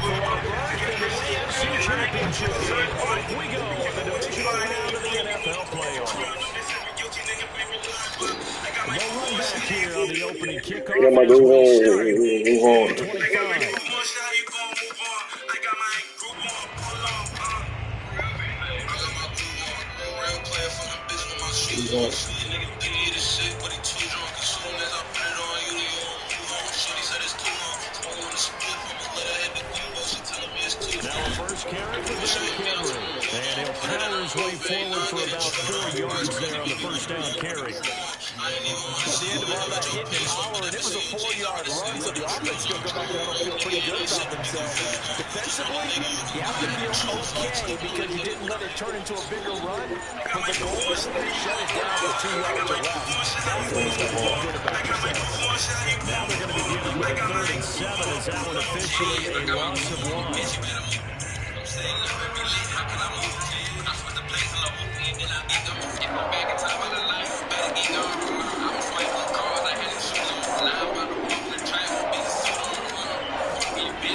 for our berth in the AFC Championship game. Off we go on the divisional round of the NFL playoffs. No run back here on the opening kickoff as we start at the 25. Now a first carry for Derrick Henry. And he'll power his way forward for about 4 yards there on the first down carry. At the end of all that hitting and hollering, it was a 4-yard run, so the offense still go back there and feel pretty good about themselves. Defensively, you have to feel okay because you didn't let it turn into a bigger run, but the goal was to shut it down for 2 yards or less. That's what you feel good about yourself. Now they're going to be dealing with a 3rd and 7 as that one officially a loss of 1.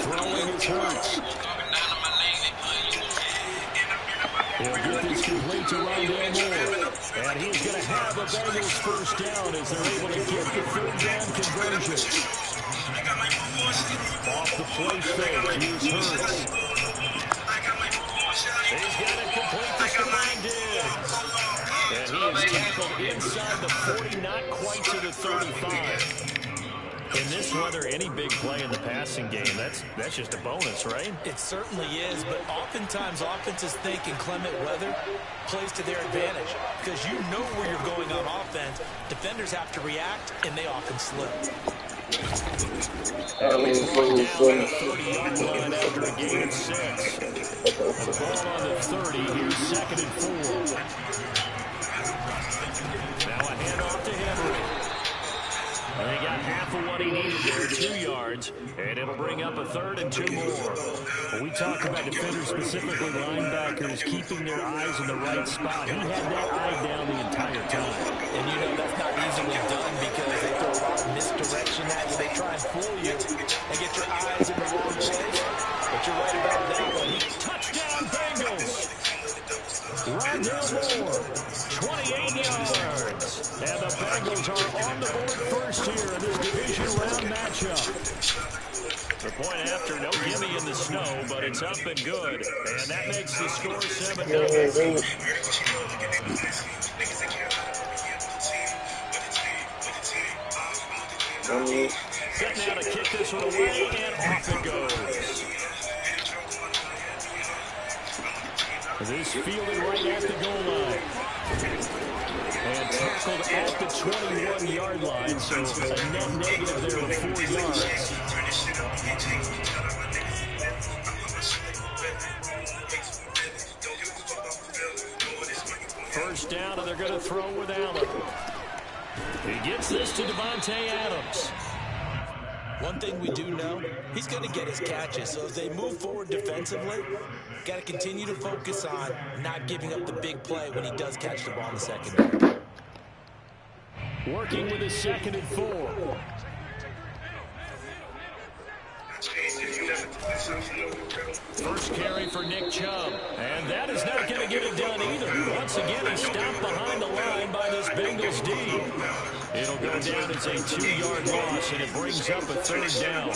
Throwing is Hurts. He'll get this complete to Rondale Moore. And he's going to have a Bengals first down as they're able to get the 3rd down conversion. Off the play fake, here's Hurts. He's got it complete to Stephon Diggs. And he is tackled inside the 40, not quite to the 35. In this weather, any big play in the passing game, that's just a bonus, right? It certainly is, but oftentimes offenses think in clement weather plays to their advantage because you know where you're going on offense. Defenders have to react, and they often slip. Down at the 30-yard line after a gain of 6. A ball on the 30. Here's 2nd and 4. Now a handoff to Henry. And he got half of what he needed there, 2 yards, and it'll bring up a 3rd and 2 more. When we talk about defenders, specifically linebackers, keeping their eyes in the right spot, he had that eye down the entire time. And you know that's not easily done because they throw a lot of misdirection at you. They try and fool you and get your eyes in the wrong place. But you're right about that one. Touchdown Bengals! Rondale Moore, 28 yards. And the Bengals are on the board first here in this division round matchup. The point after, no gimme in the snow, but it's up and good. And that makes the score 7-0. Set now to kick this one away, and off it goes. This fielded right at the goal line. And tackled at the 21-yard line, so a net negative there of 4 yards. First down, and they're going to throw with Allen. He gets this to Davante Adams. One thing we do know, he's going to get his catches. So as they move forward defensively, got to continue to focus on not giving up the big play when he does catch the ball in the secondary. Working with his 2nd and 4. First carry for Nick Chubb. And that is not going to get it done either. Once again, he's stopped behind the line by this Bengals D. It'll go down as a 2-yard loss, and it brings up a 3rd down.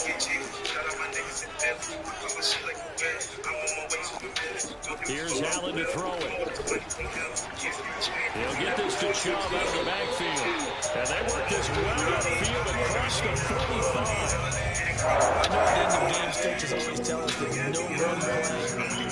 Here's Allen to throw it. He'll get this to Chubb out of the backfield. And they work this well outfield across the 45. I know at the end of game stretches always tell us that no run play,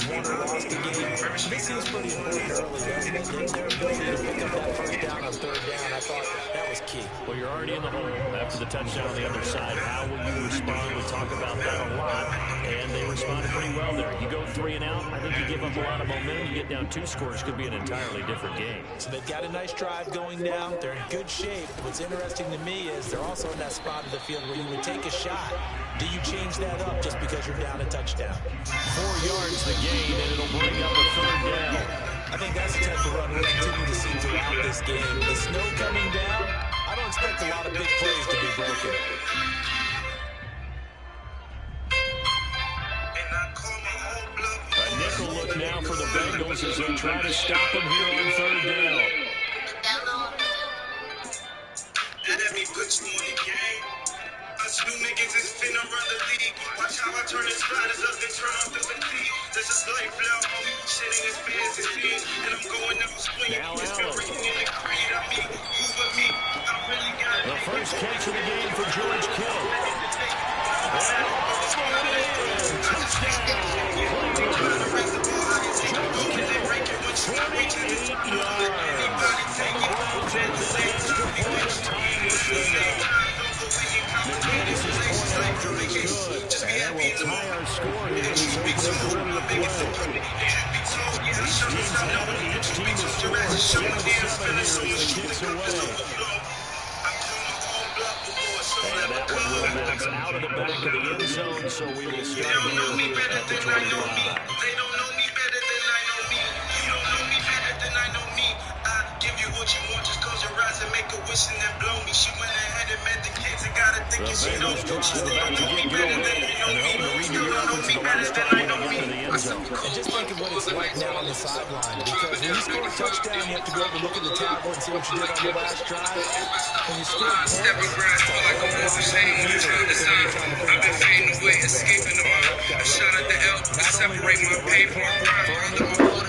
won or lost the game. This seems pretty important early, though. Their ability to pick up that first down on 3rd down, I thought that was key. Well, you're already in the hole after the touchdown on the other side. How will you respond? We talk about that a lot, and they responded pretty well there. You go 3 and out, I think you give up a lot of momentum. You get down 2 scores, could be an entirely different game. So they've got a nice drive going now. They're in good shape. What's interesting to me is they're also in that spot of the field where you would take a shot. Do you change that up just because you're down a touchdown? 4 yards the gain, and it'll bring up a 3rd down. I think that's the type of run we'll continue to see throughout this game. The snow coming down, I don't expect a lot of big plays to be broken. A nickel look now for the Bengals as they try to stop him here on third down. Let me put you on the game. Us new niggas is finna run the league. Watch how I turn his spiders up and turn off the fatigue. This is life, blow, homie. Shitting his fans and feet. And I'm going up swinging. It's been written in the creed. I mean, who but me? I really got it. The first catch of the game for George Kittle. And that one will bounce out of the back of the end zone, so we will start here at the 25. They don't know me better than I know me. You don't know me better than I know me. I give you what you want, just close your eyes and make a wish and then blow me. She went ahead and met the kids and got to thinking she know me. She still don't know me better than they know me. Still don't know me better than I know me. And just think of what it's like now on the sideline, because when you score a touchdown, you have to go over and look at the tablet and see what you did on the last drive. When you score points, I've been fading away, escaping the mud. I shot at the L to separate my pain from my pride.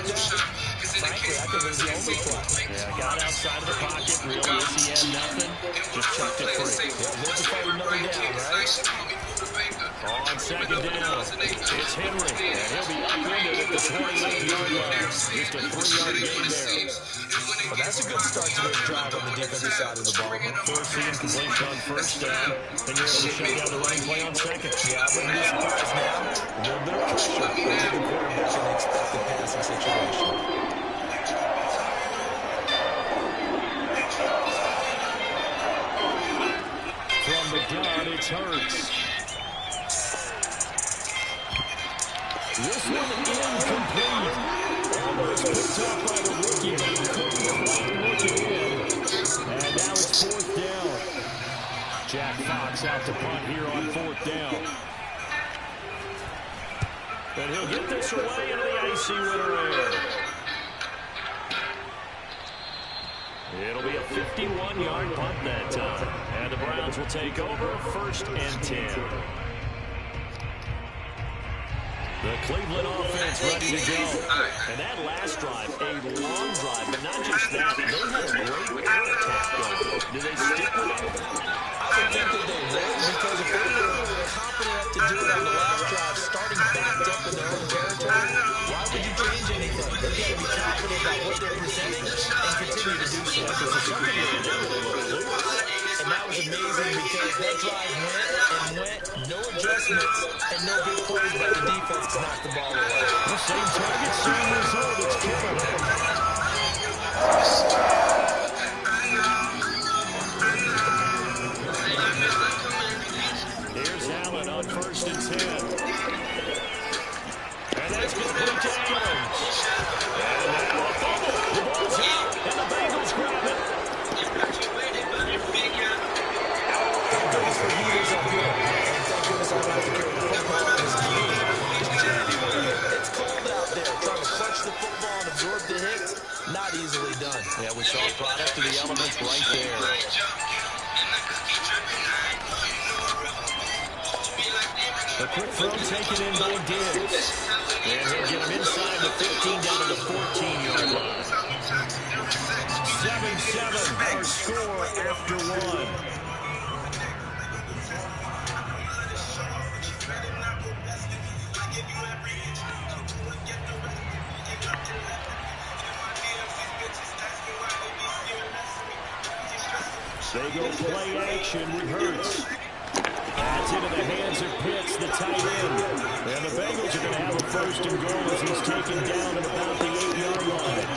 frankly, I think it was the only play. Yeah, got outside of the pocket, realized he had nothing, just chucked it free. Yeah, live to fight another down, right? On second down, it's Henry, and he'll be upended at the 28-yard line. Just a 3-yard gain there. Well, that's a good start to this drive on the defensive side of the ball. Forcing completion on first down, and you're able to shut down the running play on second. Yeah, I wouldn't be surprised now. A little bit of pressure on the quarterback in the expected passing situation. From the gun, it's Hurts. This one incomplete. Almost picked up by the rookie. Couldn't quite look it in. And now it's fourth down. Jack Fox out to punt here on fourth down. And he'll get this away into the icy winter air. It'll be a 51-yard punt that time. And the Browns will take over first and 10. The Cleveland offense ready to go. And that last drive, a long drive, but not just that. They had a great air attack going. Do they stick with it? I would think that they would, because if they were confident enough to do it on the last drive, starting backed up in their own territory, why would you change anything? They've got to be confident about what they're presenting and continue to do so. Because the second year they did it with Lewis. And that was amazing because that drive went, no adjustments, and no big plays by the defense to knock the ball away. The same target, same result. It's Kittle. Here's Allen on first and 10. And that's complete to Adams. And now a fumble. The ball's out, and the Bengals grab it. For leaders up here, and thank goodness I don't have to carry the football in this game. It's cold out there. Trying to clutch the football and absorb the hits, not easily done. Yeah, we saw a product of the elements right there. A quick throw taken in by Diggs. And he'll get him inside the 15 down to the 14-yard line. 7-7, our score after one. They go play action with Hurts. That's into the hands of Pitts, the tight end. And the Bengals are going to have a first and goal as he's taken down at about the 8-yard line.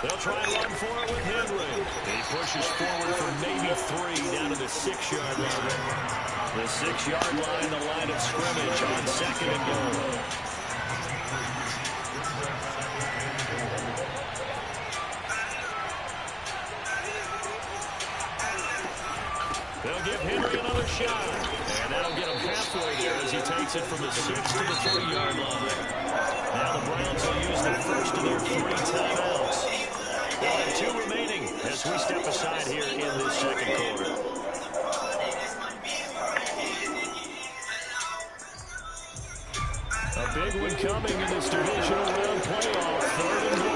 They'll try and run for it with Henry. He pushes forward for maybe 3 down to the 6-yard line. The 6-yard line, the line of scrimmage on second and goal. They'll give Henry another a shot. And that'll get him halfway there as he takes it from the 6 to the 3-yard line. Now the Browns will use the first of their 3 timeouts. They'll have 2 remaining as we step aside here in this second quarter. A big one coming in this divisional round playoff, 3rd and goal.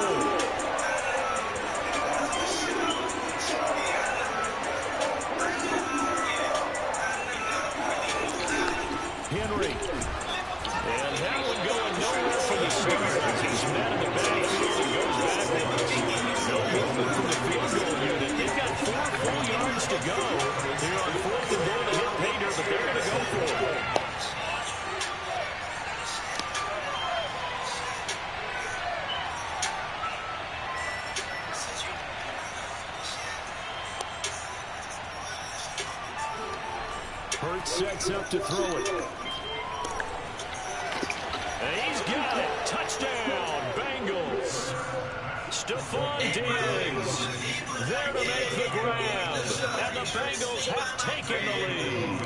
Henry. And that one going nowhere from the start as he's met in the backfield and goes backwards. No movement from the field goal unit. They've got 4 full yards to go here on 4th and goal to hit pay dirt, but they're going to go for it. Hurts sets up to throw it. And he's got it. Touchdown, Bengals. Stephon Diggs there to make the grab. And the Bengals have taken the lead.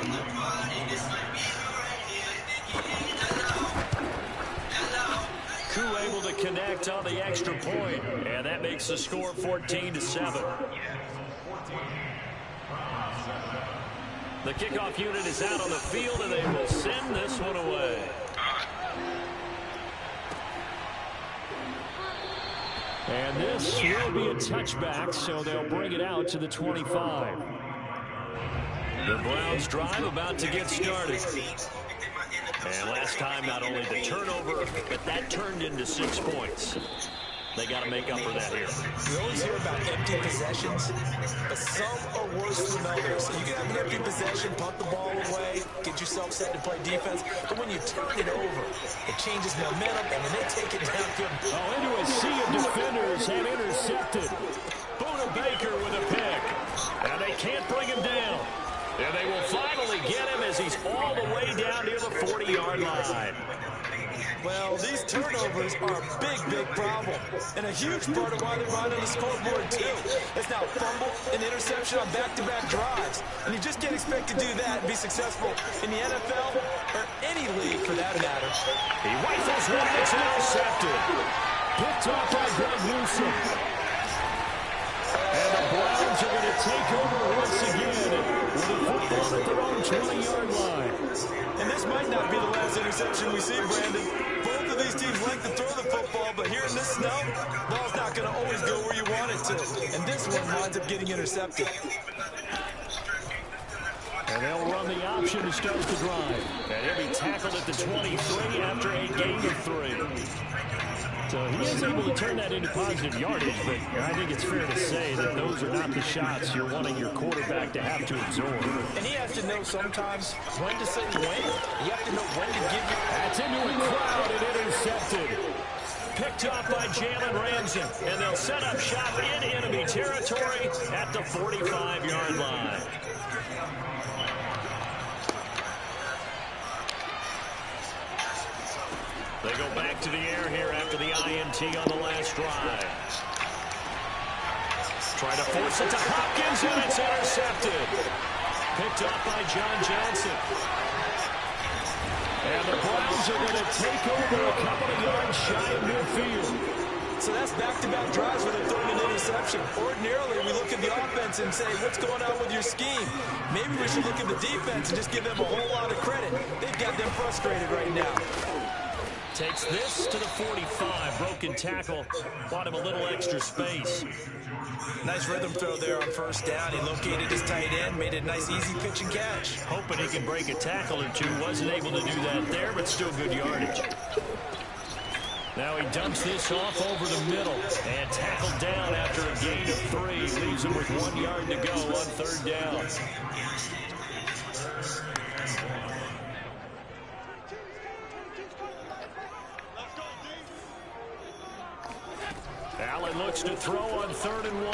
Koo able to connect on the extra point, and that makes the score 14-7. The kickoff unit is out on the field, and they will send this one away. And this will be a touchback, so they'll bring it out to the 25. The Browns drive about to get started. And last time, not only the turnover, but that turned into 6 points. They got to make up for that here. We always hear about empty possessions, but some are worse than others. You can have an empty possession, punt the ball away, get yourself set to play defense, but when you turn it over, it changes momentum, and when they take it downfield. Oh, into a sea of defenders and intercepted. Buda Baker with a pick, and they can't bring him down. And they will finally get him as he's all the way down near the 40-yard line. Well, these turnovers are a big, big problem. And a huge part of why they're behind on the scoreboard, too. It's now fumble and interception on back-to-back drives. And you just can't expect to do that and be successful in the NFL or any league for that matter. He rifles one, it's intercepted. Picked off by Greg Newsom. And the Browns are going to take over once again with a football at their own 20-yard line. And this might not be the last interception we see, Brandon. Both of these teams like to throw the football, but here in this snow, ball's not going to always go where you want it to. And this one winds up getting intercepted. And they'll run the option to start the drive. And he'll be tackled at the 23 after a gain of 3. So he is able to turn that into positive yardage, but I think it's fair to say that those are not the shots you're wanting your quarterback to have to absorb. And he has to know sometimes when to say when. You have to know when to give you. That's into a crowd and intercepted. Picked off by Jalen Ramsey, and they'll set up shop in enemy territory at the 45-yard line. They go back to the air here after the INT on the last drive. Try to force it to Hopkins, and it's intercepted. Picked up by John Johnson. And the Browns are going to take over a couple of yards shy of midfield. So that's back-to-back drives where they're throwing an interception. Ordinarily, we look at the offense and say, what's going on with your scheme? Maybe we should look at the defense and just give them a whole lot of credit. They've got them frustrated right now. Takes this to the 45. Broken tackle. Bought him a little extra space. Nice rhythm throw there on first down. He located his tight end, made it a nice, easy pitch and catch. Hoping he can break a tackle or two. Wasn't able to do that there, but still good yardage. Now he dumps this off over the middle and tackled down after a gain of 3. Leaves him with 1 yard to go on third down. Allen looks to throw on 3rd and 1.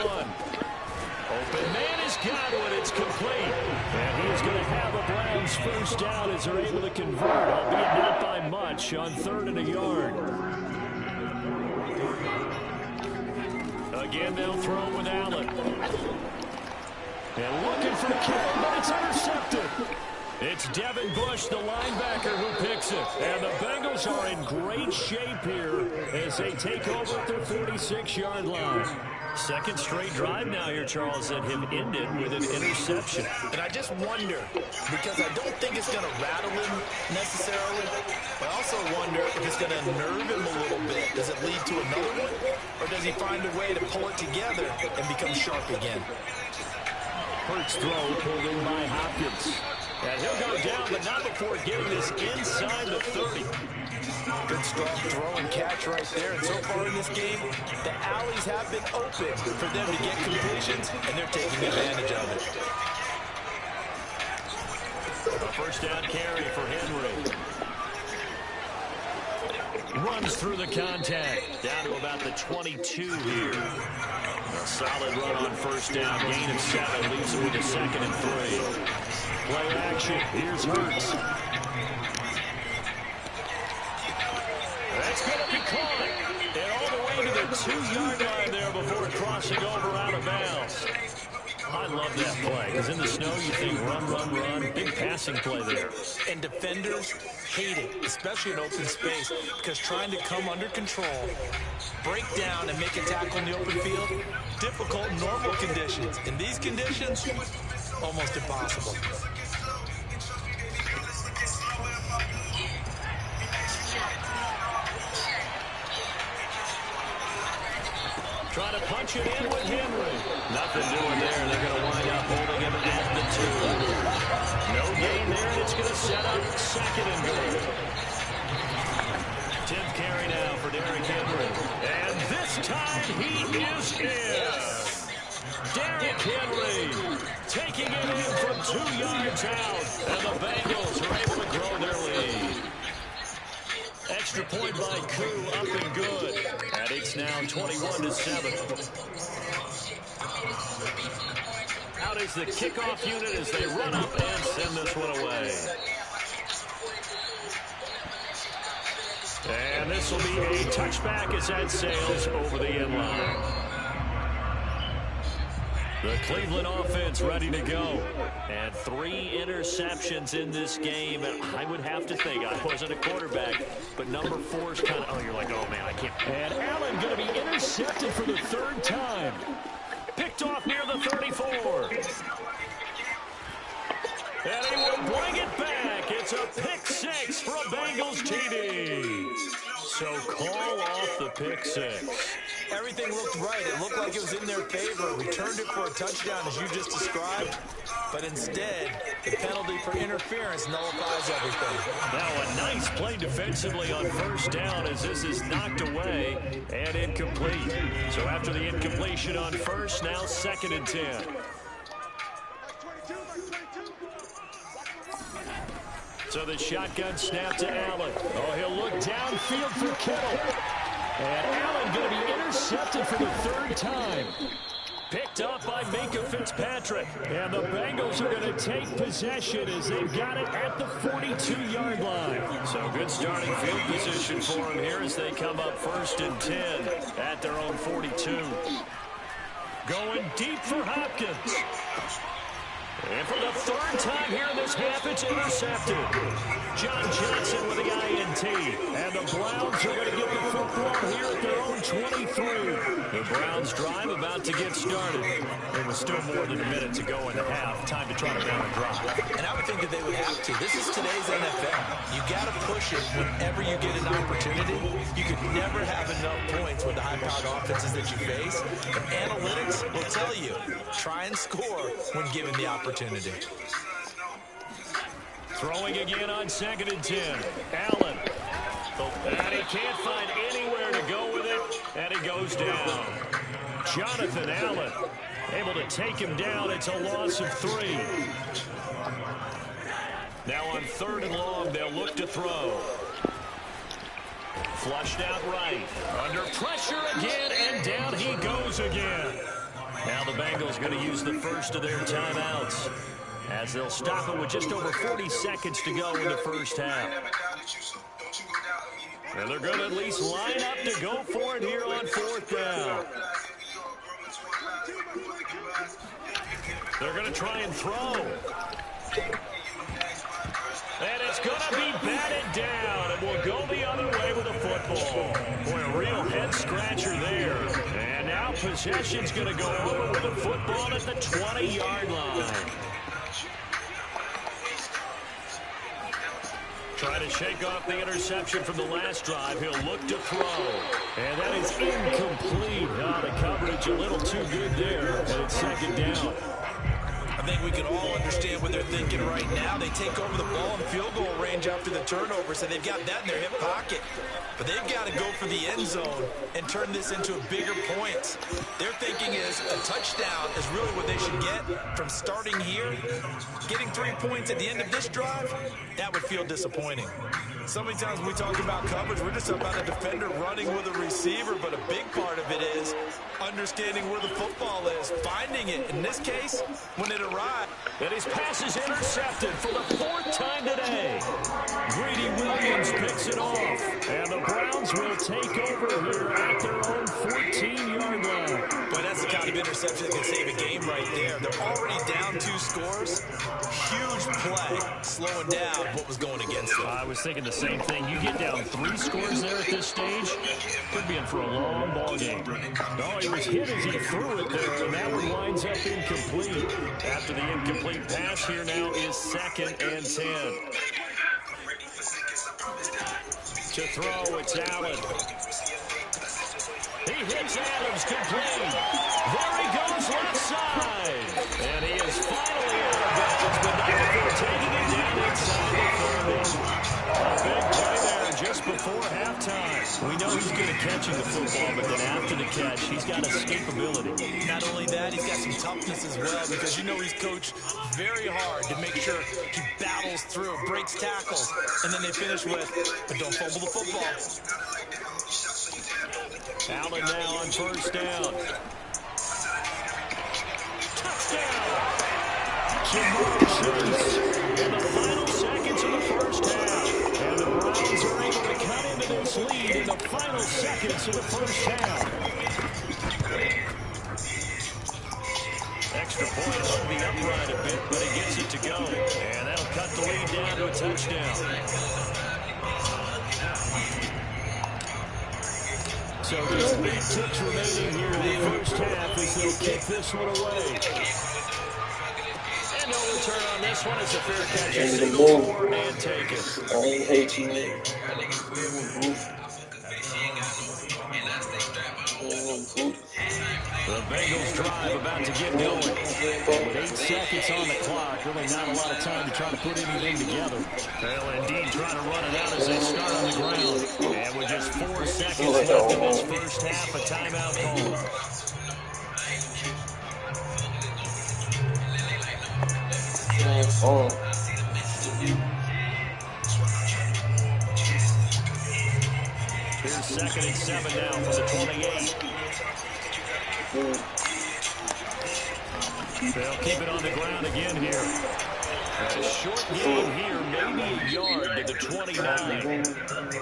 Open man is got one. It's complete. And he is going to have a Browns first down as they're able to convert, albeit not by much, on 3rd and a yard. Again, they'll throw with Allen. And looking for Kittle, but it's intercepted. It's Devin Bush, the linebacker, who picks it. And the Bengals are in great shape here as they take over at their 46-yard line. Second straight drive now here, Charles, that have ended with an interception. And I just wonder, because I don't think it's going to rattle him necessarily, but I also wonder if it's going to nerve him a little bit. Does it lead to another one, or does he find a way to pull it together and become sharp again? Hurts throw pulled in by Hopkins. And he'll go down, but not before getting this inside the 30. Good strong throw and catch right there. And so far in this game, the alleys have been open for them to get completions, and they're taking advantage of it. A first down carry for Henry. Runs through the contact. Down to about the 22 here. A solid run on first down. Gain of 7. Leaves him with a 2nd and 3. Play action. Here's Hurts. That's going to be caught. And all the way to the 2-yard line there before crossing over out of bounds. I love that play, because in the snow you think run, run, run. Big passing play there. And defenders hate it, especially in open space, because trying to come under control, break down, and make a tackle in the open field, difficult in normal conditions. In these conditions, almost impossible. Trying to punch it in with Henry. Nothing doing there. They're going to wind up holding him at the 2. No gain there, and it's going to set up 2nd and goal. 10th carry now for Derrick Henry. And this time he is in. Derrick Henry taking it in from 2 yards out. And the Bengals are able to grow their lead. Extra point by Koo, up and good. And it's now 21-7. Out is the kickoff unit as they run up and send this one away. And this will be a touchback as that sails over the end line. The Cleveland offense ready to go. And 3 interceptions in this game. And I would have to think, I wasn't a quarterback, but number 4 is kind of, oh, you're like, oh, man, I can't. And Allen going to be intercepted for the 3rd time. Picked off near the 34. And he will bring it back. It's a pick 6 for a Bengals TD. So call off the pick 6. Everything looked right. It looked like it was in their favor. Returned it for a touchdown, as you just described. But instead, the penalty for interference nullifies everything. Now a nice play defensively on first down as this is knocked away and incomplete. So after the incompletion on first, now 2nd and 10. So the shotgun snap to Allen. Oh, he'll look downfield for Kittle. And Allen going to be intercepted for the 3rd time. Picked up by Minkah Fitzpatrick. And the Bengals are going to take possession as they've got it at the 42-yard line. So good starting field position for them here as they come up 1st and 10 at their own 42. Going deep for Hopkins. And for the 3rd time here in this half, it's intercepted. John Johnson with the INT. And the Browns are going to get the football here at their own 23. The Browns drive about to get started. There was still more than a minute to go in the half. Time to try to mount a drive. And I would think that they would have to. This is today's NFL. You got to push it whenever you get an opportunity. You could never have enough points with the high-powered offenses that you face. And analytics will tell you, try and score when given the opportunity. Throwing again on 2nd and 10. Allen. And he can't find anywhere to go with it. And he goes down. Jonathan Allen able to take him down. It's a loss of 3. Now on 3rd and long, they'll look to throw. Flushed out right. Under pressure again, and down he goes again. Now the Bengals going to use the first of their timeouts as they'll stop it with just over 40 seconds to go in the first half. And they're going to at least line up to go for it here on 4th down. They're going to try and throw. And it's going to be batted down. It will go the other way with the football. Boy, a real head-scratcher there. And now possession's going to go over with the football at the 20-yard line. Trying to shake off the interception from the last drive. He'll look to throw. And that is incomplete. Oh, the coverage a little too good there. And it's second down. I think we can all understand what they're thinking right now. They take over the ball in field goal range after the turnover, so they've got that in their hip pocket. But they've got to go for the end zone and turn this into a bigger point. Their thinking is a touchdown is really what they should get from starting here. Getting 3 points at the end of this drive, that would feel disappointing. So many times when we talk about coverage, we're just about a defender running with a receiver, but a big part of it is understanding where the football is, finding it. In this case, when it arrived. And his pass is intercepted for the 4th time today. Greedy Williams picks it off. And the Browns will take over here at their own 14-yard line. But that's the kind of interception that can save a game right there. They're already down 2 scores. Huge play, slowing down what was going against them. I was thinking the same thing. You get down 3 scores there at this stage, could be in for a long ball game. Oh, he was hit as he threw it there, and that one winds up incomplete. After the incomplete pass, here now is 2nd and 10. To throw, it's Allen. He hits Adams complete. There he goes left side. And he is finally out of bounds, but not before taking it down inside the 30. A big play there just before halftime. We know he's good at catching the football, but then after the catch, he's got escapability. Not only that, he's got some toughness as well, because you know he's coached very hard to make sure he battles through, breaks tackles, and then they finish with, but don't fumble the football. Allen now on 1st down. Touchdown! Jamar Chase in the final seconds of the 1st half. And the Browns are able to cut into this lead in the final seconds of the 1st half. Extra point on the upright a bit, but he gets it to go. And that'll cut the lead down to a touchdown. So just 8 ticks remaining here in the 1st half as they'll kick this one away. And no return on this one. It's a fair catch. A single for and take it. I hate you, man. The Bengals drive about to get going. With 8 seconds on the clock, really not a lot of time to try to put anything together. They'll indeed try to run it out as they start on the ground. And with just 4 seconds left in this 1st half, a timeout call. Here's 2nd and 7 now from the 28. They'll keep it on the ground again here. A short game here, maybe a yard to the 29.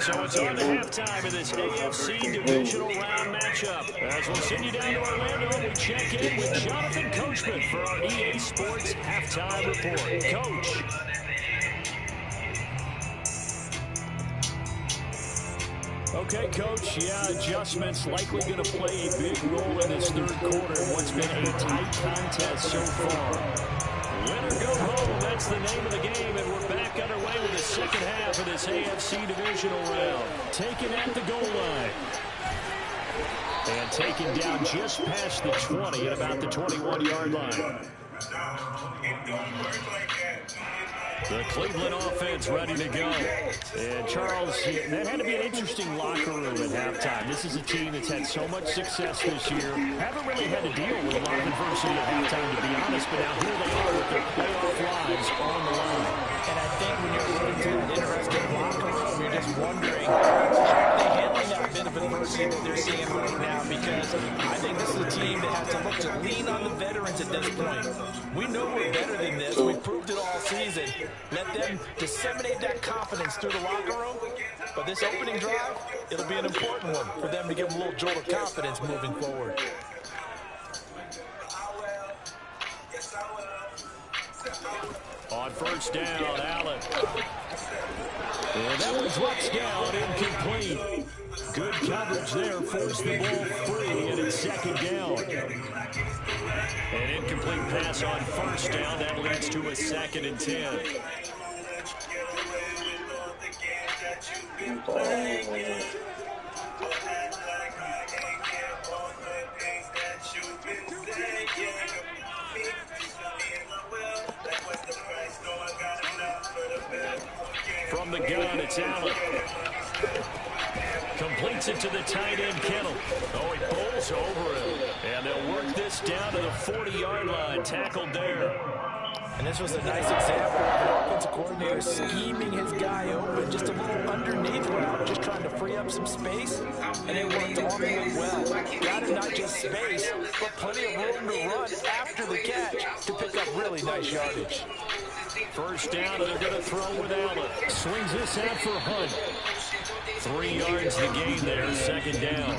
So it's on to halftime of this AFC Divisional Round matchup. As we'll send you down to Orlando, we check in with Jonathan Coachman for our EA Sports Halftime Report. Coach. Okay, Coach, adjustments likely going to play a big role in this 3rd quarter in what's been a tight contest so far. Win or go home, that's the name of the game, and we're back underway with the 2nd half of this AFC Divisional Round. Taken at the goal line. And taken down just past the 20 at about the 21-yard line. The Cleveland offense ready to go. And Charles, that had to be an interesting locker room at halftime. This is a team that's had so much success this year. Haven't really had to deal with a lot of adversity at halftime, to be honest, but now here they are with their playoff lives on the line. And I think when you're looking to an interesting locker room, you're just wondering, how are they handling that bit of adversity that they're seeing right now? Because I think this is a team that has to look to lean on the veterans at this point. We know we're better than this. We've proved it all season. Let them disseminate that confidence through the locker room. But this opening drive, it'll be an important one for them to give them a little jolt of confidence moving forward. first down. Allen. And that was what's down, incomplete. Good coverage there, forced the ball free, and it's second down. An incomplete pass on first down. That leads to a 2nd and 10. From the gun, it's Allen. Completes it to the tight end, Kittle. Oh, he bowls over him. And they'll work this down to the 40-yard line. Tackled there. And this was a nice example of the offensive coordinator scheming his guy open. Just a little underneath route, just trying to free up some space. And it worked all the way well. Got him not just space, but plenty of room to run after the catch to pick up really nice yardage. First down, and they're going to throw with Allen. Swings this out for Hunt. 3 yards to gain there, 2nd down.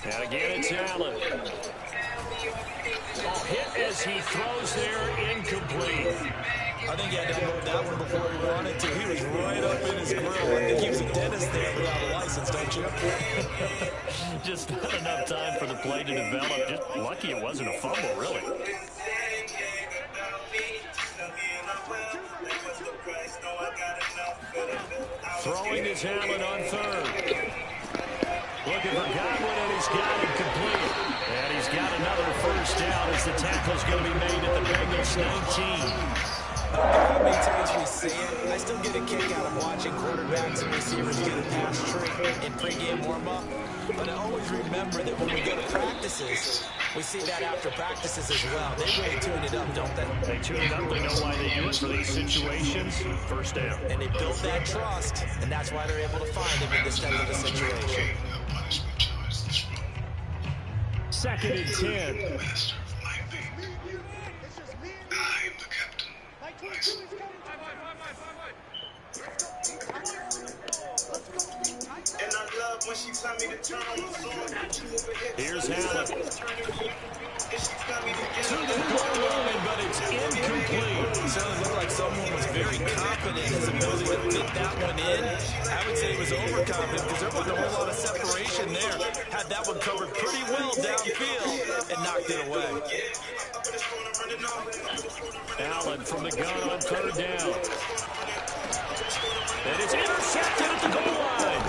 And again, it's Allen. Oh, hit as he throws there, incomplete. I think he had to unload that one before he wanted to. He was right up in his grill. I think he was a dentist there without a license, don't you? Just not enough time for the play to develop. Just lucky it wasn't a fumble, really. Throwing is Allen on 3rd. Looking for Godwin, and he's got him complete. And he's got another first down as the tackle's going to be made at the Bengals 19. I don't care how many times we see it, I still get a kick out of watching quarterbacks and receivers get a pass trick in pregame warm-up. But I always remember that when we go to practices, we see that after practices as well. They really tune it up, don't they? They tune it up. They know why they do it for these situations. First down. And they build that trust, and that's why they're able to find him in this type of a situation. 2nd and 10. Here's Allen. To the goal line, but it's incomplete. It certainly looked like someone was very confident in his ability to fit that one in. I would say he was overconfident because there wasn't a whole lot of separation there. Had that one covered pretty well downfield and knocked it away. Allen from the gun on 3rd down. And it's intercepted at the goal line.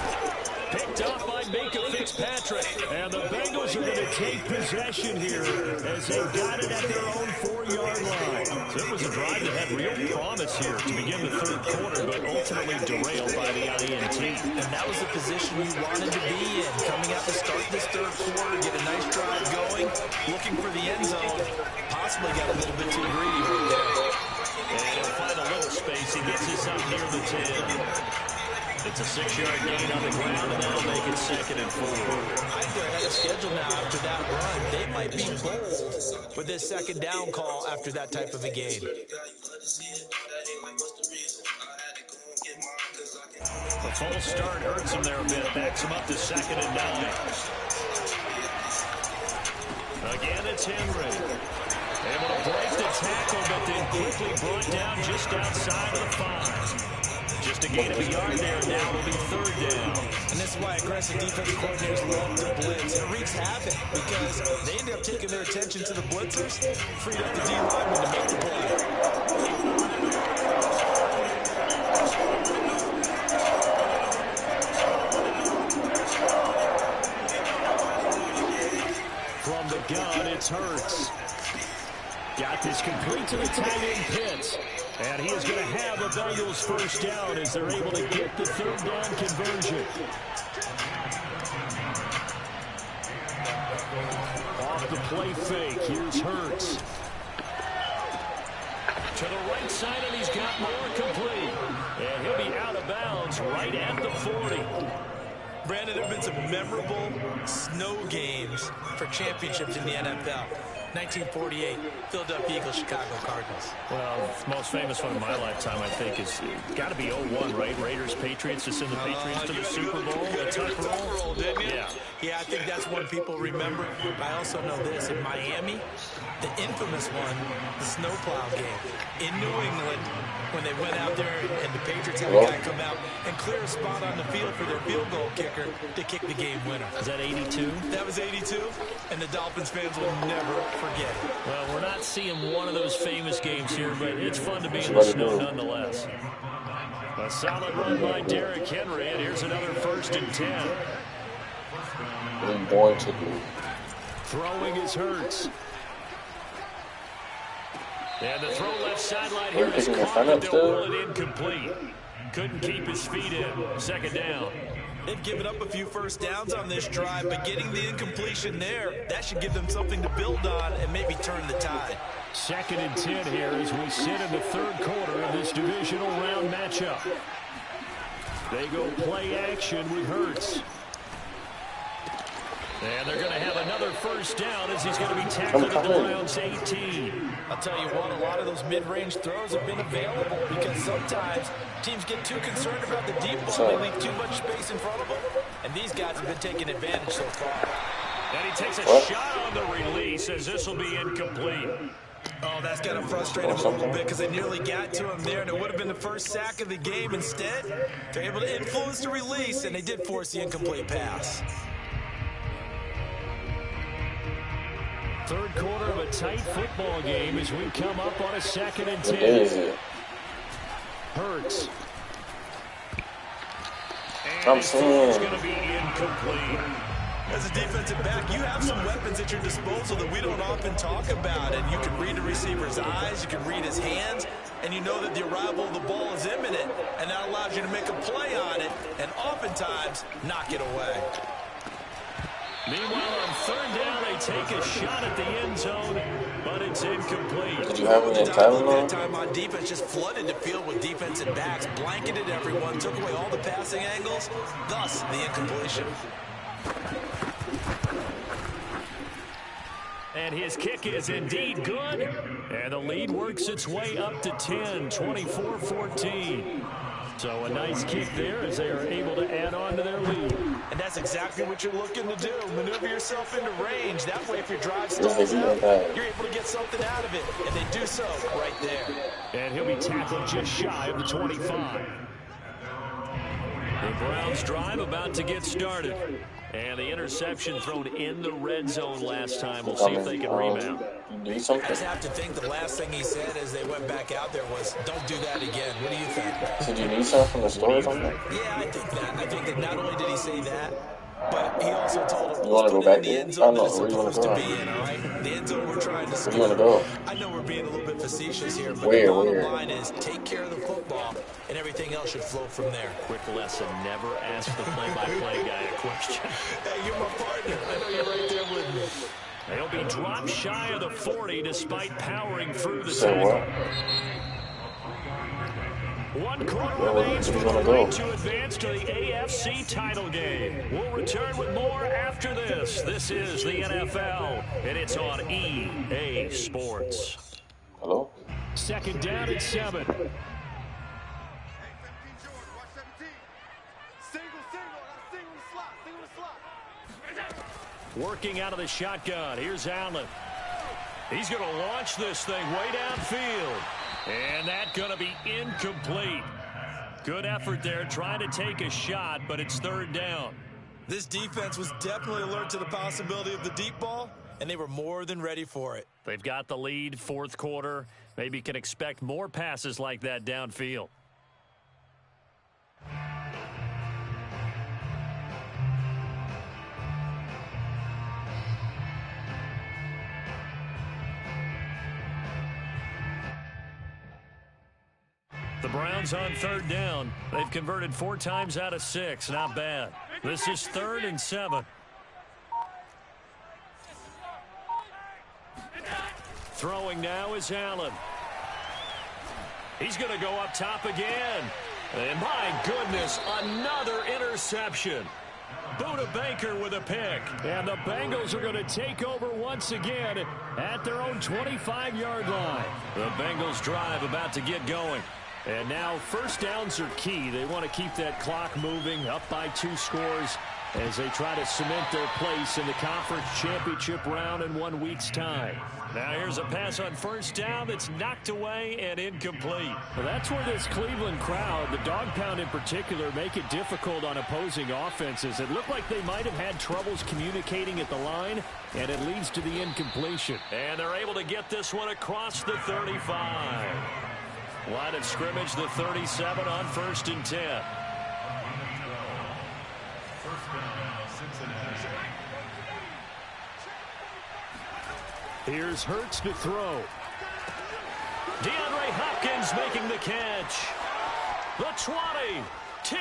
Picked up by Micah Fitzpatrick. And the Bengals are going to take possession here as they've got it at their own 4-yard line. So it was a drive that had real promise here to begin the 3rd quarter, but ultimately derailed by the INT. And that was the position you wanted to be in. Coming out to start this 3rd quarter, get a nice drive going, looking for the end zone. Possibly got a little bit too greedy right there. And he'll find a little space. He gets us up near the 10. It's a 6-yard gain on the ground, and that'll make it 2nd and 4. I think they're ahead of schedule now after that run. They might be bold with this 2nd down call after that type of a game. The false start hurts him there a bit. Backs him up to 2nd and 9. Again, it's Henry. Able to break the tackle, but then quickly brought down just outside of the 5. Just a gain of a yard there. Now it'll be 3rd down. And this is why aggressive defensive coordinators love to blitz. And it wreaks havoc because they end up taking their attention to the blitzers, freed up the D-lineman to make the play. From the gun, it's Hurts. Got this complete to the tight end Pitts. And he is going to have the Bengals first down as they're able to get the 3rd down conversion. Off the play fake, here's Hurts. To the right side, and he's got more complete. And he'll be out of bounds right at the 40. Brandon, there have been some memorable snow games for championships in the NFL. 1948, Philadelphia Eagles, Chicago Cardinals. Well, the most famous one of my lifetime, I think, is got to be 01, right? Raiders, Patriots, to send the Patriots to the Super Bowl. The tuck roll, didn't you? Yeah. Yeah, I think that's one people remember. But I also know this. In Miami, the infamous one, the snowplow game. In New England, when they went out there and the Patriots had a guy come out and clear a spot on the field for their field goal kicker to kick the game winner. Is that 82? That was 82, and the Dolphins fans will never forget it. Well, we're not seeing one of those famous games here, but it's fun to be in the snow nonetheless. A solid run by Derrick Henry, and here's another 1st and 10. We're going to do. Throwing is Hurts. And the throw left sideline here is caught, but they'll roll it incomplete. Couldn't keep his feet in. 2nd down. They've given up a few first downs on this drive, but getting the incompletion there, that should give them something to build on and maybe turn the tide. 2nd and 10 here as we sit in the 3rd quarter of this divisional round matchup. They go play action with Hurts. And they're going to have another 1st down as he's going to be tackled at the Browns 18. I'll tell you what, a lot of those mid-range throws have been available because sometimes teams get too concerned about the deep ball. They leave too much space in front of them, and these guys have been taking advantage so far. And he takes a shot on the release as this will be incomplete. Oh, that's got to frustrate him a little bit because they nearly got to him there, and it would have been the first sack of the game. Instead, they're able to influence the release, and they did force the incomplete pass. 3rd quarter of a tight football game as we come up on a 2nd and 10. Hurts. And it's going to be incomplete. As a defensive back, you have some weapons at your disposal that we don't often talk about, and you can read the receiver's eyes, you can read his hands, and you know that the arrival of the ball is imminent, and that allows you to make a play on it, and oftentimes knock it away. Meanwhile, on 3rd down, they take a shot at the end zone, but it's incomplete. Did you have any time on that time on defense? Just flooded the field with defensive backs, blanketed everyone, took away all the passing angles, thus the incompletion. And his kick is indeed good. And the lead works its way up to 10, 24-14. So a nice kick there as they are able to add on to their lead. And that's exactly what you're looking to do. Maneuver yourself into range. That way, if your drive stalls out, you're able to get something out of it. And they do so right there. And he'll be tackled just shy of the 25. The Browns drive about to get started. And the interception thrown in the red zone last time. We'll see if they can rebound. You need something? I just have to think the last thing he said as they went back out there was, don't do that again. What do you think? So do you need something from the store or something? Yeah, I think that. I think that not only did he say that, but he also told him, you want to go back in the there? end zone that it's Where you want to supposed go? to be in, all right? The end zone we're trying to score. Where you want to go? I know we're being a little bit facetious here, but Where? the bottom line is take care of the football, and everything else should flow from there. Quick lesson, never ask the play-by-play guy a question. Hey, you're my partner. I know you're right there with me. They'll be dropped shy of the 40 despite powering through the So tackle. what? 1 quarter remains for the lead to advance to the AFC title game. We'll return with more after this. This is the NFL, and it's on EA Sports. Hello? 2nd down at 7. Working out of the shotgun. Here's Allen. He's going to launch this thing way downfield. And that's going to be incomplete. Good effort there trying to take a shot, but it's 3rd down. This defense was definitely alert to the possibility of the deep ball, and they were more than ready for it. They've got the lead, 4th quarter. Maybe can expect more passes like that downfield. The Browns on 3rd down. They've converted 4 times out of 6. Not bad. This is 3rd and 7. Throwing now is Allen. He's going to go up top again. And my goodness, another interception. Buda Baker with a pick. And the Bengals are going to take over once again at their own 25-yard line. The Bengals drive about to get going. And now first downs are key. They want to keep that clock moving, up by 2 scores as they try to cement their place in the conference championship round in 1 week's time. Now here's a pass on first down that's knocked away and incomplete. Well, that's where this Cleveland crowd, the dog pound in particular, make it difficult on opposing offenses. It looked like they might have had troubles communicating at the line, and it leads to the incompletion. And they're able to get this one across the 35. Line of scrimmage, the 37 on 1st and 10. Here's Hurts to throw. DeAndre Hopkins making the catch. The 20, 10,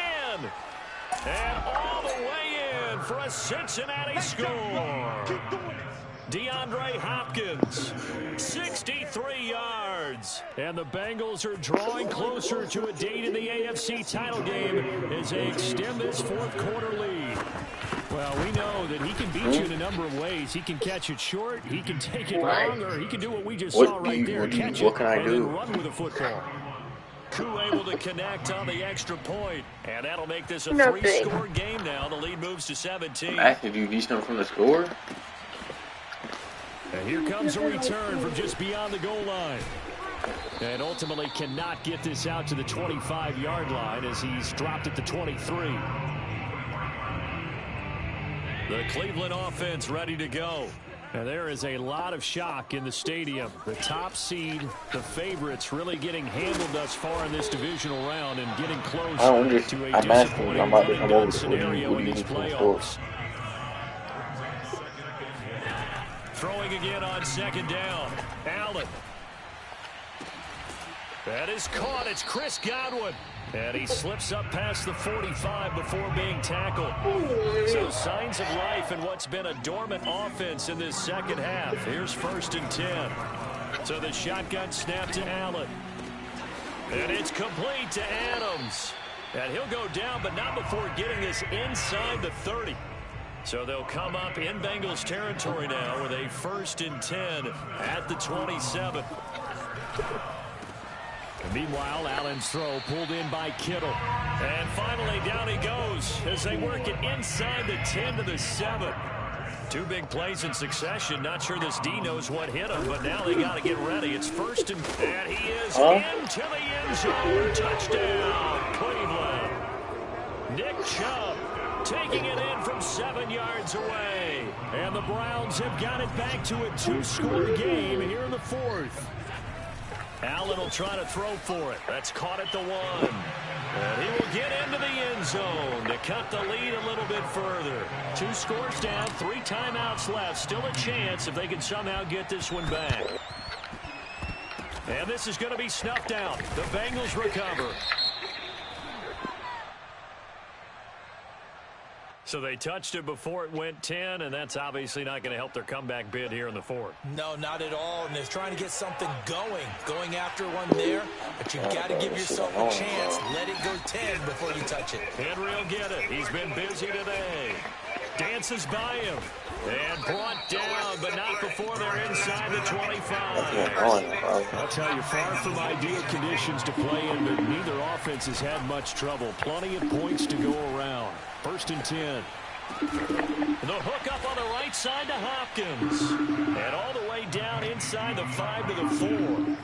and all the way in for a Cincinnati score. DeAndre Hopkins, 63 yards. And the Bengals are drawing closer to a date in the AFC title game as they extend this 4th quarter lead. Well, we know that he can beat you in a number of ways. He can catch it short, he can take it long, or he can do what we just saw right there, catch it and then run with the football. Koo able to connect on the extra point, and that'll make this a 3-score game now. The lead moves to 17. Actually, do you need something from the score? And here comes a return from just beyond the goal line. And ultimately cannot get this out to the 25-yard line as he's dropped at the 23. The Cleveland offense ready to go. And there is a lot of shock in the stadium. The top seed, the favorites, really getting handled thus far in this divisional round and getting close to a disappointing running scenario in these playoffs. Throwing again on 2nd down. Allen. That is caught. It's Chris Godwin. And he slips up past the 45 before being tackled. So signs of life in what's been a dormant offense in this second half. Here's 1st and 10. So the shotgun snap to Allen. And it's complete to Adams. And he'll go down, but not before getting this inside the 30. So they'll come up in Bengals territory now with a 1st and 10 at the 27. And meanwhile, Allen's throw pulled in by Kittle. And finally, down he goes as they work it inside the 10 to the 7. 2 big plays in succession. Not sure this D knows what hit him, but now they got to get ready. It's 1st and he is into the end zone. Touchdown, Cleveland. Nick Chubb taking it in from 7 yards away. And the Browns have got it back to a 2-score game here in the 4th. Allen will try to throw for it. That's caught at the 1. And he will get into the end zone to cut the lead a little bit further. 2 scores down, 3 timeouts left. Still a chance if they can somehow get this one back. And this is going to be snuffed out. The Bengals recover. So they touched it before it went 10, and that's obviously not going to help their comeback bid here in the 4th. No, not at all, and they're trying to get something going after one there, but you've got to give yourself a chance. Let it go 10 before you touch it. Henry will get it. He's been busy today. Dances by him. And brought down, but not before they're inside the 25. I'll tell you, far from ideal conditions to play in, but neither offense has had much trouble. Plenty of points to go around. 1st and 10. The hook up on the right side to Hopkins. And all the way down inside the 5 to the 4.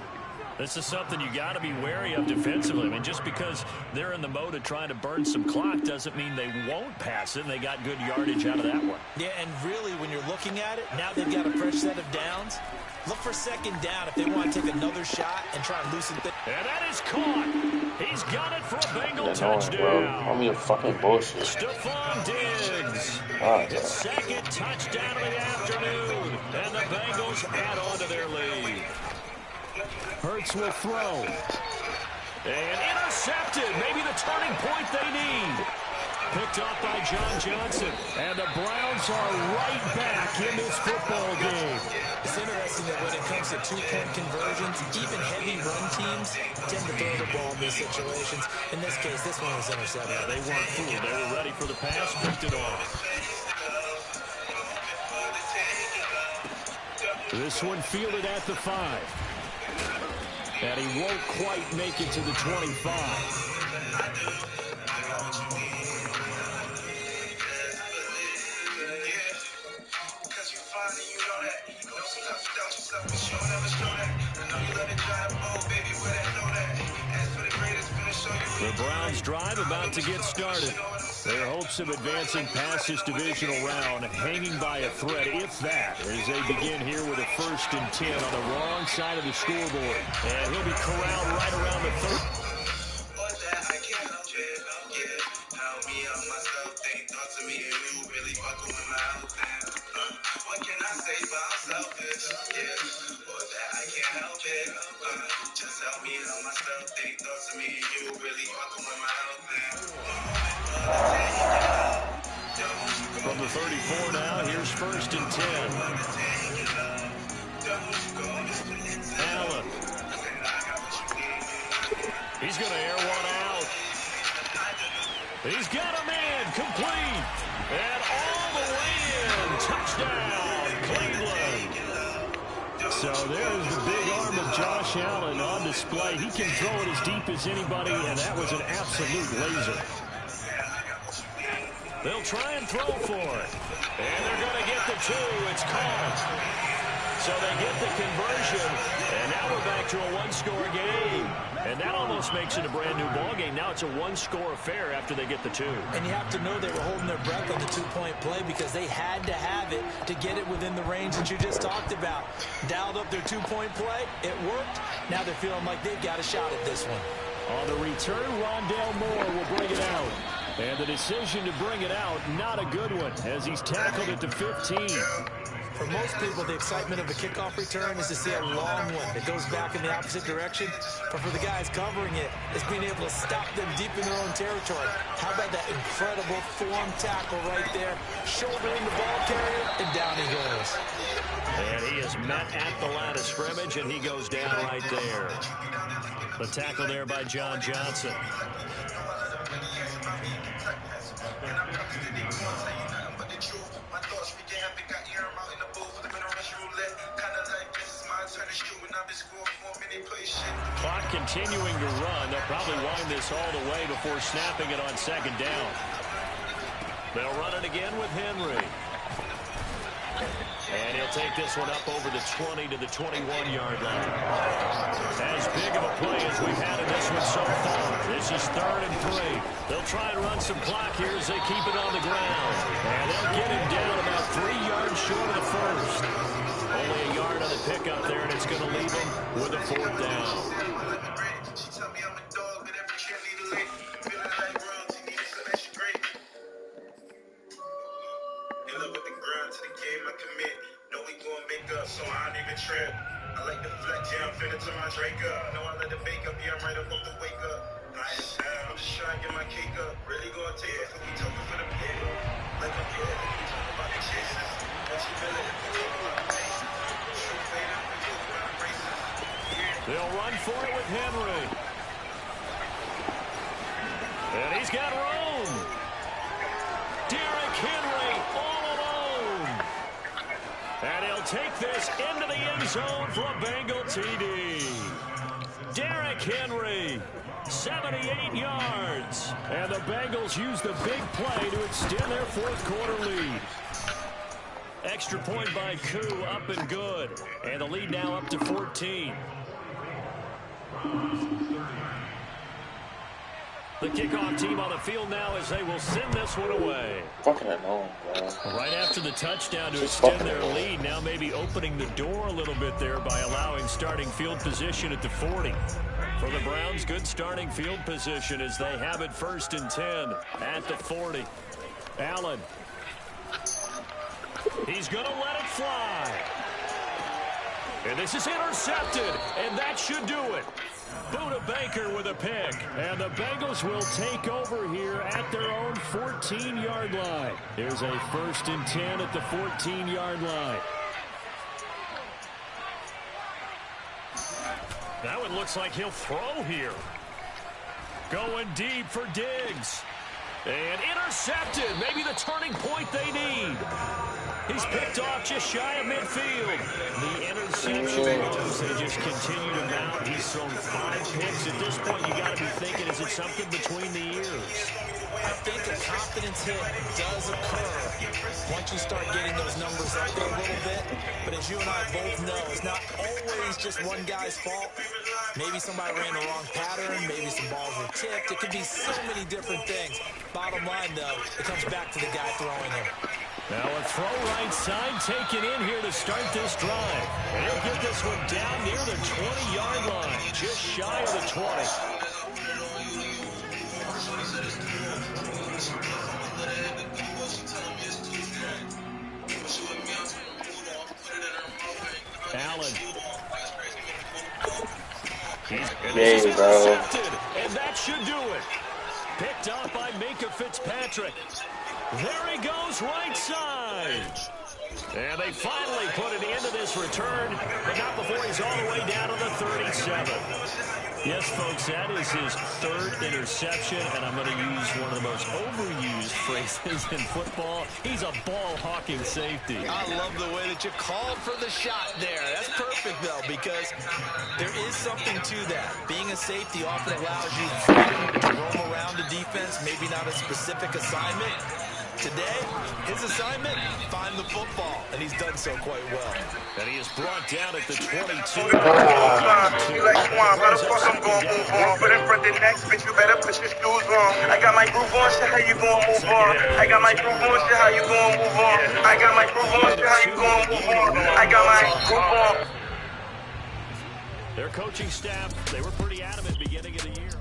This is something you got to be wary of defensively. I mean, just because they're in the mode of trying to burn some clock doesn't mean they won't pass it, and they got good yardage out of that one. Yeah, and really, when you're looking at it, now they've got a fresh set of downs. Look for 2nd down if they want to take another shot and try and loosen things. And that is caught. He's got it for a Bengal touchdown. I mean, fucking bullshit. Stephon Diggs. His 2nd touchdown of the afternoon. And the Bengals add on to their lead. Hurts will throw. And intercepted. Maybe the turning point they need. picked off by John Johnson. And the Browns are right back in this football game. It's interesting that when it comes to two-point conversions, even heavy run teams tend to throw the ball in these situations. In this case, this one was intercepted. They weren't fooled. They were ready for the pass, picked it off. This one fielded at the 5. And he won't quite make it to the 25. The Browns drive about to get started. Their hopes of advancing past this divisional round hanging by a thread, if that, as they begin here with a 1st and 10 on the wrong side of the scoreboard. And he'll be corralled right around the 30. From the 34 now, here's 1st and 10. Allen. He's going to air one out. He's got him in, complete. And all the way in, touchdown, Cleveland. So there's the big arm of Josh Allen on display. He can throw it as deep as anybody, and that was an absolute laser. They'll try and throw for it. And they're going to get the 2. It's caught. So they get the conversion. And now we're back to a one-score game. And that almost makes it a brand-new ball game. Now it's a one-score affair after they get the 2. And you have to know they were holding their breath on the two-point play because they had to have it to get it within the range that you just talked about. Dialed up their two-point play. It worked. Now they're feeling like they've got a shot at this one. On the return, Rondale Moore will bring it out. And the decision to bring it out, not a good one, as he's tackled it to 15. For most people, the excitement of a kickoff return is to see a long one that goes back in the opposite direction. But for the guys covering it, it's being able to stop them deep in their own territory. How about that incredible form tackle right there, shouldering the ball carrier, and down he goes. And he is met at the line of scrimmage, and he goes down right there. The tackle there by John Johnson. Clock continuing to run. They'll probably wind this all the way before snapping it on 2nd down. They'll run it again with Henry. And he'll take this one up over the 20 to the 21-yard line. As big of a play as we've had in this one so far. This is 3rd and 3. They'll try and run some clock here as they keep it on the ground. And they'll get him down about 3 yards short of the 1st. Only a yard on the pickup there, and it's going to leave him with a 4th down. So I don't even trip. I like the flex, yeah, I'm finna turn my Drake up. No, I let the bake up, yeah, I'm right up off the wake up. I'm just trying to get my cake up. Really gonna take it, we talking for the pay. Like I'm here, we talking about the chases. But you feel it, we talking about the faces. Shoot later, we talking about the races. They'll run for it with Henry. And he's got room. Derrick Henry all alone. And he'll take this into the end zone for a Bengal TD. Derrick Henry, 78 yards. And the Bengals use the big play to extend their 4th quarter lead. Extra point by Koo, up and good. And the lead now up to 14. The kickoff team on the field now as they will send this one away. Fucking annoying, bro. Right after the touchdown to extend their lead, now maybe opening the door a little bit there by allowing starting field position at the 40. For the Browns, good starting field position as they have it 1st and 10 at the 40. Allen. He's going to let it fly. And this is intercepted, and that should do it. Buda Baker with a pick. And the Bengals will take over here at their own 14-yard line. Here's a 1st and 10 at the 14-yard line. Now it looks like he'll throw here. Going deep for Diggs. And intercepted. Maybe the turning point they need. He's picked off just shy of midfield. The interception goes. They just continue to mount. He's thrown 5 picks. At this point, you got to be thinking, is it something between the ears? I think a confidence hit does occur once you start getting those numbers up there a little bit. But as you and I both know, it's not always just one guy's fault. Maybe somebody ran the wrong pattern. Maybe some balls were tipped. It could be so many different things. Bottom line, though, it comes back to the guy throwing him. Now a throw right side taken in here to start this drive. And he'll get this one down near the 20-yard line, just shy of the 20. Allen. Hey, bro. And that should do it. Picked up by Minkah Fitzpatrick. There he goes, right side. And they finally put an end to this return, but not before he's all the way down to the 37. Yes, folks, that is his 3rd interception, and I'm going to use one of the most overused phrases in football. He's a ball-hawking safety. I love the way that you called for the shot there. That's perfect, though, because there is something to that. Being a safety often allows you to roam around the defense, maybe not a specific assignment. Today, his assignment, find the football, and he's done so quite well. And he is brought down at the 22. You like Swan, why the fuck I'm gon' move on? Put in front of the next, bitch, you better put your shoes on. I got my groove on, shit, how you gon' move on? I got my groove on, shit, how you gon' move on? I got my groove on, shit, how you gon' move on? I got my groove on. Their coaching staff, they were pretty adamant beginning of the year.